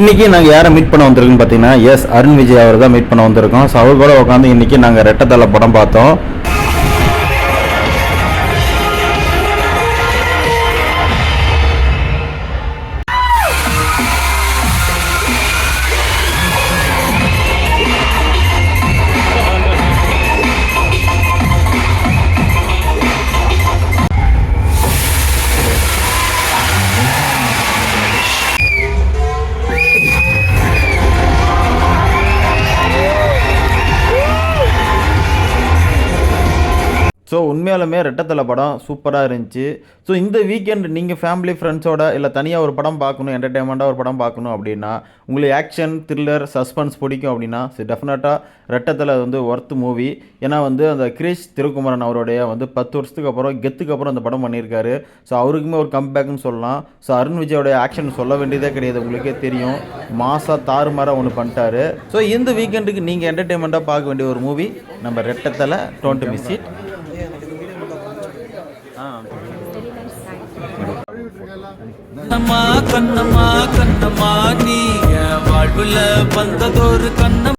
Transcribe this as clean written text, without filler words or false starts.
இன்றைக்கி நாங்கள் யாரை மீட் பண்ண வந்திருக்கோன்னு பார்த்தீங்கன்னா அருண் விஜய் அவர் தான் மீட் பண்ண வந்திருக்கோம். ஸோ அவர் கூட உட்காந்து இன்றைக்கி நாங்கள் ரெட்டை தலை படம் பார்த்தோம். ஸோ உண்மையாலுமே ரெட்டை தலை படம் சூப்பராக இருந்துச்சு. ஸோ இந்த வீக்கெண்ட் நீங்கள் ஃபேமிலி ஃப்ரெண்ட்ஸோட இல்லை தனியாக ஒரு படம் பார்க்கணும், என்டர்டெயின்மெண்ட்டாக ஒரு படம் பார்க்கணும் அப்படின்னா, உங்களுக்கு ஆக்ஷன் த்ரில்லர் சஸ்பென்ஸ் பிடிக்கும் அப்படின்னா டெஃபினட்டாக ரெட்டை தலை ஒர்த் மூவி. ஏன்னா அந்த கிரீஷ் திருக்குமரன் அவருடைய 10 வருஷத்துக்கு அப்புறம் கெத்துக்கு அப்புறம் அந்த படம் பண்ணியிருக்காரு. ஸோ அவருக்குமே ஒரு கம்பேக்னு சொல்லலாம். ஸோ அருண் விஜயோடைய ஆக்ஷன் சொல்ல வேண்டியதே கிடையாது, உங்களுக்கே தெரியும். மாசா தாறுமாறாக ஒன்று பண்ணிட்டாரு. ஸோ இந்த வீக்கெண்டுக்கு நீங்கள் என்டர்டெயின்மெண்ட்டாக பார்க்க வேண்டிய ஒரு மூவி நம்ம ரெட்டை தலை. Don't miss it. Kannamma Kannamma Kannamma நீ வாழ்வுல வந்ததொரு கண்ணம்.